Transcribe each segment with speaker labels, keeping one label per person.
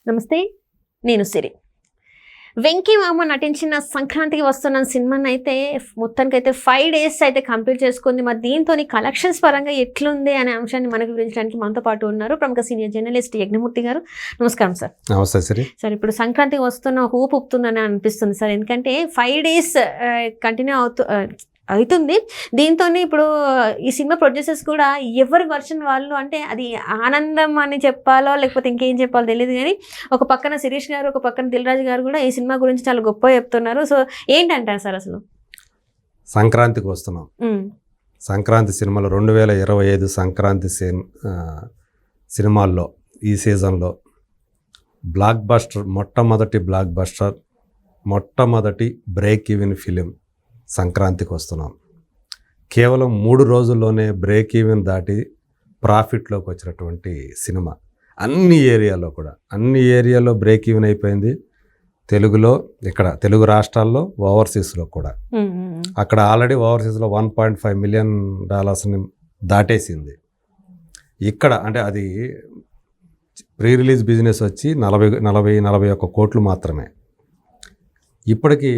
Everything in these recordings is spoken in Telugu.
Speaker 1: నమస్తే, నేను సిరి. వెంకీ మామ నటించిన సంక్రాంతికి వస్తున్న సినిమాని అయితే మొత్తానికైతే 5 days అయితే కంప్లీట్ చేసుకుంది. మరి దీంతో కలెక్షన్స్ పరంగా ఎట్లుంది అనే అంశాన్ని మనకు వివరించడానికి మనతో పాటు ఉన్నారు ప్రముఖ సీనియర్ జర్నలిస్ట్ యజ్ఞమూర్తి గారు. నమస్కారం సార్.
Speaker 2: నమస్తే సిరి.
Speaker 1: సార్, ఇప్పుడు సంక్రాంతికి వస్తున్న హూప్ ఉప్పుతుందని అనిపిస్తుంది సార్, ఎందుకంటే 5 days కంటిన్యూ అవుతుంది. దీంతో ఇప్పుడు ఈ సినిమా ప్రొడ్యూసర్స్ కూడా ఎవరి వర్షన్ వాళ్ళు, అంటే అది ఆనందం అని చెప్పాలో లేకపోతే ఇంకేం చెప్పాలో తెలియదు, కానీ ఒక పక్కన శిరీష్ గారు, ఒక పక్కన దిల్ రాజు గారు కూడా ఈ సినిమా గురించి చాలా గొప్ప చెప్తున్నారు. సో ఏంటంటారు సార్ అసలు?
Speaker 2: సంక్రాంతికి వస్తున్నాం. సంక్రాంతి సినిమాలో 2025 సంక్రాంతి సినిమాల్లో ఈ సీజన్లో బ్లాక్ బస్టర్, మొట్టమొదటి బ్లాక్ బస్టర్, మొట్టమొదటి బ్రేక్ ఈవెన్ ఫిలిం సంక్రాంతికి వస్తున్నాం. కేవలం 3 రోజుల్లోనే బ్రేక్ ఈవెన్ దాటి ప్రాఫిట్లోకి వచ్చినటువంటి సినిమా. అన్ని ఏరియాలో బ్రేక్ ఈవెన్ అయిపోయింది. తెలుగులో, ఇక్కడ తెలుగు రాష్ట్రాల్లో, ఓవర్సీస్లో కూడా. అక్కడ ఆల్రెడీ ఓవర్సీస్లో $1.5 million దాటేసింది. ఇక్కడ అంటే అది ప్రీ రిలీజ్ బిజినెస్ వచ్చి 41 కోట్లు మాత్రమే. ఇప్పటికీ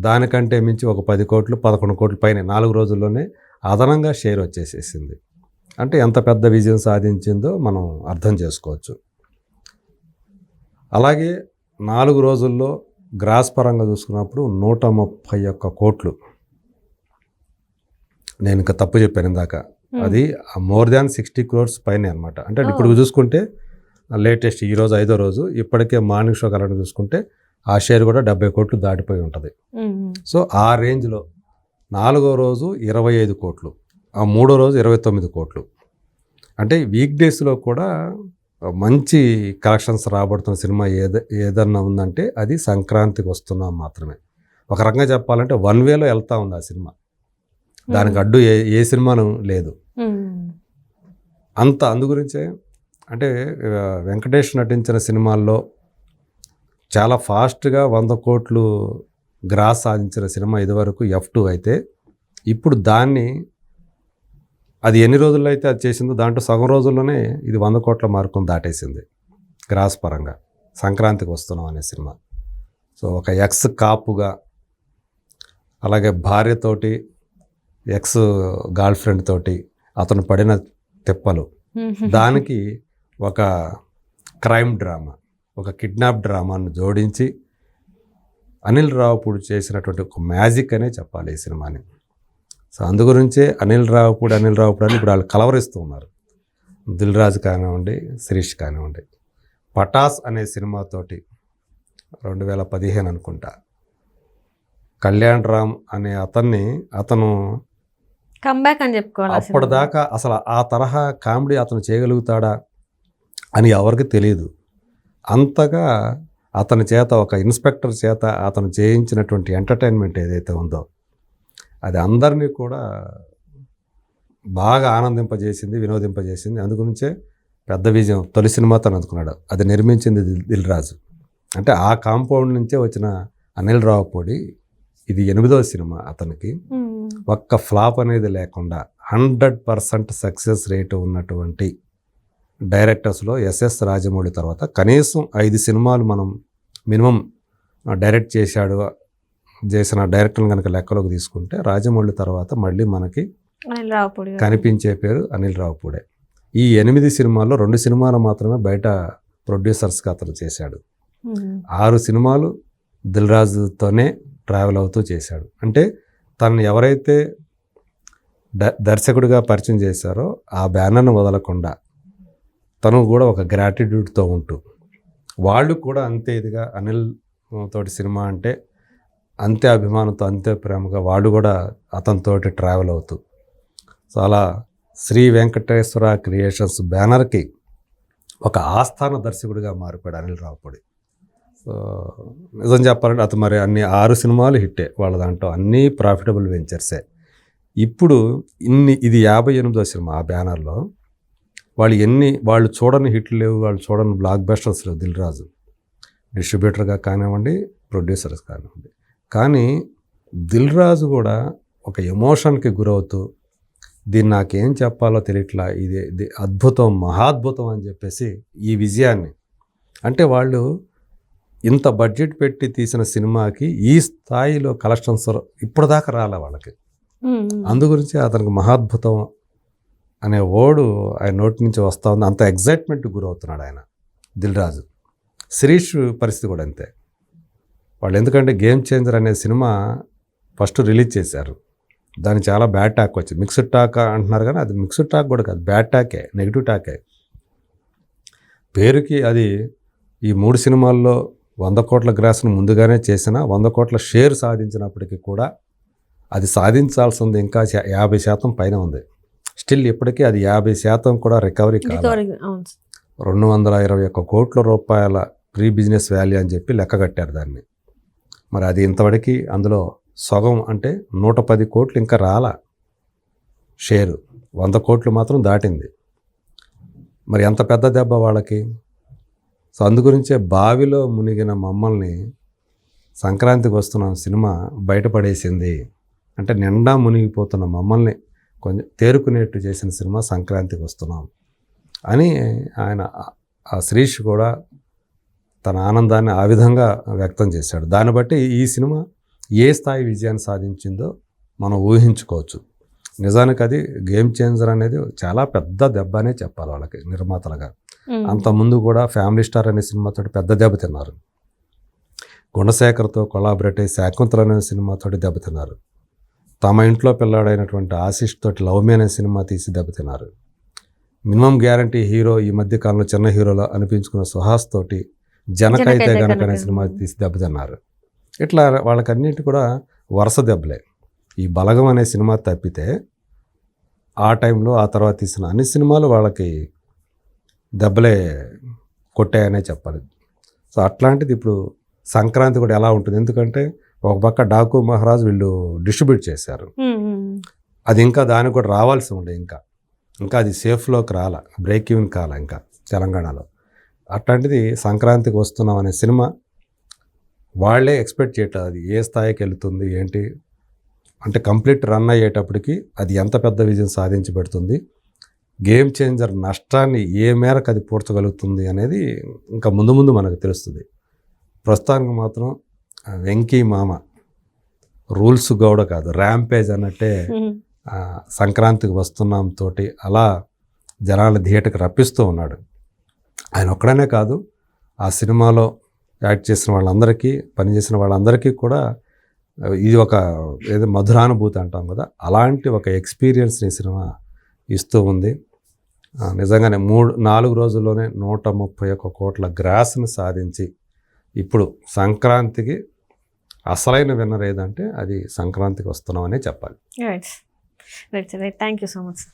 Speaker 2: దానికంటే మించి ఒక 10 కోట్లు 11 కోట్ల పైన 4 రోజుల్లోనే అదనంగా షేర్ వచ్చేసేసింది. అంటే ఎంత పెద్ద విజయం సాధించిందో మనం అర్థం చేసుకోవచ్చు. అలాగే 4 రోజుల్లో గ్రాస్ పరంగా చూసుకున్నప్పుడు 131 కోట్లు. నేను ఇంకా తప్పు చెప్పాను ఇందాక, అది మోర్ దాన్ 60 crores పైన అనమాట. అంటే ఇప్పుడు చూసుకుంటే లేటెస్ట్ ఈరోజు 5వ రోజు, ఇప్పటికే మార్నింగ్ షో కలెక్ట్ చూసుకుంటే ఆ షేర్ కూడా 70 కోట్లు దాటిపోయి ఉంటుంది. సో ఆ రేంజ్లో 4వ రోజు 25 కోట్లు, ఆ 3వ రోజు 29 కోట్లు. అంటే వీక్ డేస్లో కూడా మంచి కలెక్షన్స్ రాబడుతున్న సినిమా ఏదన్నా ఉందంటే అది సంక్రాంతికి వస్తున్నాం మాత్రమే. ఒక రకంగా చెప్పాలంటే 1 wayలో వెళ్తూ ఉంది ఆ సినిమా. దానికి అడ్డు ఏ సినిమాను లేదు. అందుగురించే అంటే వెంకటేష్ నటించిన సినిమాల్లో చాలా ఫాస్ట్గా 100 కోట్లు గ్రాస్ సాధించిన సినిమా ఇదివరకు F2 అయితే, ఇప్పుడు దాన్ని అది ఎన్ని రోజుల్లో అయితే అది చేసిందో దాంట్లో సగం రోజుల్లోనే ఇది 100 కోట్ల మార్కును దాటేసింది గ్రాస్ పరంగా. సంక్రాంతికి వస్తున్నాం అనే సినిమా. సో ఒక ఎక్స్ కాపుగా, అలాగే భార్యతోటి, ఎక్స్ గర్ల్ ఫ్రెండ్ తోటి అతను పడిన తిప్పలు, దానికి ఒక క్రైమ్ డ్రామా, ఒక కిడ్నాప్ డ్రామాను జోడించి అనిల్ రావుపూడి చేసినటువంటి ఒక మ్యాజిక్ అనే చెప్పాలి ఈ సినిమాని. సో అందుగురించే అనిల్ రావుపూడి అని ఇప్పుడు వాళ్ళు కలవరిస్తూ ఉన్నారు. దిల్ రాజు కానివ్వండి, శిరీష్ కానివ్వండి. పటాస్ అనే సినిమాతోటి 2015 అనుకుంటా, కళ్యాణ్ రామ్ అనే అతను
Speaker 1: కంబ్యాక్ అని చెప్పుకోవాలి.
Speaker 2: అప్పటిదాకా అసలు ఆ తరహా కామెడీ అతను చేయగలుగుతాడా అని ఎవరికి తెలియదు. అంతగా అతని చేత, ఒక ఇన్స్పెక్టర్ చేత అతను చేయించినటువంటి ఎంటర్టైన్మెంట్ ఏదైతే ఉందో అది అందరినీ కూడా బాగా ఆనందింపజేసింది, వినోదింపజేసింది. అందుగురించే పెద్ద విజయం తొలి సినిమా తను అందుకున్నాడు. అది నిర్మించింది దిల్ రాజు. అంటే ఆ కాంపౌండ్ నుంచే వచ్చిన అనిల్ రావుపూడి ఇది 8వ సినిమా అతనికి. ఒక్క ఫ్లాప్ అనేది లేకుండా 100% సక్సెస్ రేటు ఉన్నటువంటి డైరెక్టర్స్లో ఎస్ఎస్ రాజమౌళి తర్వాత కనీసం 5 సినిమాలు మనం మినిమం డైరెక్ట్ చేసిన డైరెక్టర్ని కనుక లెక్కలోకి తీసుకుంటే రాజమౌళి తర్వాత మళ్ళీ మనకి కనిపించే పేరు అనిల్ రావుపూడే. ఈ 8 సినిమాల్లో 2 సినిమాలు మాత్రమే బయట ప్రొడ్యూసర్స్గా అతను చేశాడు. 6 సినిమాలు దిల్ రాజుతోనే ట్రావెల్ అవుతూ చేశాడు. అంటే తను ఎవరైతే దర్శకుడిగా పరిచయం చేశారో ఆ బ్యానర్ను వదలకుండా తను కూడా ఒక గ్రాటిట్యూడ్తో ఉంటూ, వాళ్ళు కూడా అంతే ఇదిగా అనిల్ తోటి సినిమా అంటే అంతే అభిమానంతో, అంతే ప్రేమగా వాళ్ళు కూడా అతనితోటి ట్రావెల్ అవుతూ, సో అలా శ్రీ వెంకటేశ్వర క్రియేషన్స్ బ్యానర్కి ఒక ఆస్థాన దర్శకుడిగా మారిపోయాడు అనిల్ రావుపూడి. సో నిజం చెప్పాలంటే అతను మరి అన్ని 6 సినిమాలు హిట్టే, వాళ్ళ దాంట్లో అన్నీ ప్రాఫిటబుల్ వెంచర్సే. ఇప్పుడు ఇది 58వ సినిమా ఆ బ్యానర్లో. వాళ్ళు చూడని హిట్లు లేవు, వాళ్ళు చూడని బ్లాక్ బస్టర్స్ లేవు దిల్ రాజు, డిస్ట్రిబ్యూటర్గా కానివ్వండి, ప్రొడ్యూసర్స్ కానివ్వండి. కానీ దిల్ రాజు కూడా ఒక ఎమోషన్కి గురవుతూ, దీన్ని నాకేం చెప్పాలో తెలియట్లా, ఇది అద్భుతం, మహాద్భుతం అని చెప్పేసి ఈ విజయాన్ని అంటే వాళ్ళు ఇంత బడ్జెట్ పెట్టి తీసిన సినిమాకి ఈ స్థాయిలో కలెక్షన్స్ ఇప్పటిదాకా రాలే వాళ్ళకి. అందు గురించి అతనికి మహాద్భుతం అనే ఓడు ఆయన నోటి నుంచి వస్తూ ఉంది. అంత ఎగ్జైట్మెంట్ గురవుతున్నాడు ఆయన దిల్ రాజు. శిరీష్ పరిస్థితి కూడా అంతే. వాళ్ళు ఎందుకంటే గేమ్ చేంజర్ అనే సినిమా ఫస్ట్ రిలీజ్ చేశారు, దానికి చాలా బ్యాడ్ టాక్ వచ్చింది. మిక్స్డ్ టాక్ అంటున్నారు కానీ అది మిక్స్డ్ టాక్ కూడా కాదు, బ్యాడ్ టాకే, నెగిటివ్ టాకే. పేరుకి అది ఈ 3 సినిమాల్లో 100 కోట్ల గ్రాస్ను ముందుగానే చేసిన 100 కోట్ల షేర్ సాధించినప్పటికీ కూడా అది సాధించాల్సింది ఇంకా 50% పైన ఉంది. స్టిల్ ఇప్పటికీ అది 50% కూడా రికవరీ కాదు. 221 కోట్ల రూపాయల ప్రీ బిజినెస్ వాల్యూ అని చెప్పి లెక్క కట్టారు దాన్ని. మరి అది ఇంతవరకు అందులో సగం అంటే 110 కోట్లు ఇంకా రాలా షేరు, 100 కోట్లు మాత్రం దాటింది. మరి ఎంత పెద్ద దెబ్బ వాళ్ళకి. సో అందుగురించే బావిలో మునిగిన మమ్మల్ని సంక్రాంతికి వస్తున్న సినిమా బయటపడేసింది. అంటే నిండా మునిగిపోతున్న మమ్మల్ని కొంచెం తేరుకునేట్టు చేసిన సినిమా సంక్రాంతికి వస్తున్నాం అని ఆయన ఆ శిరీష్ కూడా తన ఆనందాన్ని ఆ విధంగా వ్యక్తం చేశాడు. దాన్ని బట్టి ఈ సినిమా ఏ స్థాయి విజయాన్ని సాధించిందో మనం ఊహించుకోవచ్చు. నిజానికి అది గేమ్ చేంజర్ అనేది చాలా పెద్ద దెబ్బ అనే చెప్పాలి వాళ్ళకి నిర్మాతలుగా. అంతకుముందు కూడా ఫ్యామిలీ స్టార్ అనే సినిమాతో పెద్ద దెబ్బతిన్నారు. గుణశేఖర్తో కొలాబరేట్ అయ్యి శాకుంతల అనే సినిమాతో దెబ్బతిన్నారు. తమ ఇంట్లో పిల్లాడైనటువంటి ఆశిష్ తోటి లవ్ మీ అనే సినిమా తీసి దెబ్బతిన్నారు. మినిమం గ్యారంటీ హీరో ఈ మధ్య కాలంలో చిన్న హీరోలో అనిపించుకున్న సుహాస్ తోటి జనకైతే గనక అనే సినిమా తీసి దెబ్బతిన్నారు. ఇట్లా వాళ్ళకన్నిటి కూడా వరుస దెబ్బలే. ఈ బలగం అనే సినిమా తప్పితే ఆ టైంలో ఆ తర్వాత తీసిన అన్ని సినిమాలు వాళ్ళకి దెబ్బలే కొట్టాయనే చెప్పాలి. సో అట్లాంటిది ఇప్పుడు సంక్రాంతి కూడా ఎలా ఉంటుంది, ఎందుకంటే ఒక పక్క డాకు మహారాజ్ వీళ్ళు డిస్ట్రిబ్యూట్ చేశారు, అది ఇంకా దానికి కూడా రావాల్సి ఉండే, ఇంకా అది సేఫ్లోకి రాలా, బ్రేక్ ఈవెన్ కాల ఇంకా తెలంగాణలో. అట్లాంటిది సంక్రాంతికి వస్తున్నాం అనే సినిమా వాళ్ళే ఎక్స్పెక్ట్ చేయట్లేదు అది ఏ స్థాయికి వెళుతుంది ఏంటి అంటే. కంప్లీట్ రన్ అయ్యేటప్పటికి అది ఎంత పెద్ద విజయం సాధించి పెడుతుంది, గేమ్ చేంజర్ నష్టాన్ని ఏ మేరకు అది పూడ్చగలుగుతుంది అనేది ఇంకా ముందు ముందు మనకు తెలుస్తుంది. ప్రస్తుతానికి మాత్రం వెంకీ మామ రూల్స్ గౌడ కాదు, ర్యాంపేజ్ అన్నట్టే సంక్రాంతికి వస్తున్నాం తోటి అలా జనాల థియేటర్కి రప్పిస్తూ ఉన్నాడు. ఆయన ఒక్కడనే కాదు, ఆ సినిమాలో యాక్ట్ చేసిన వాళ్ళందరికీ, పనిచేసిన వాళ్ళందరికీ కూడా ఇది ఒక ఏదో మధురానుభూతి అంటాం కదా, అలాంటి ఒక ఎక్స్పీరియన్స్ని సినిమా ఇస్తూ ఉంది. నిజంగానే 4 రోజుల్లోనే 131 కోట్ల గ్రాస్ను సాధించి ఇప్పుడు సంక్రాంతికి అసలైన విన్నర్ ఏదంటే అది సంక్రాంతికి వస్తున్నామనే చెప్పాలి.
Speaker 1: Right right thank you so much.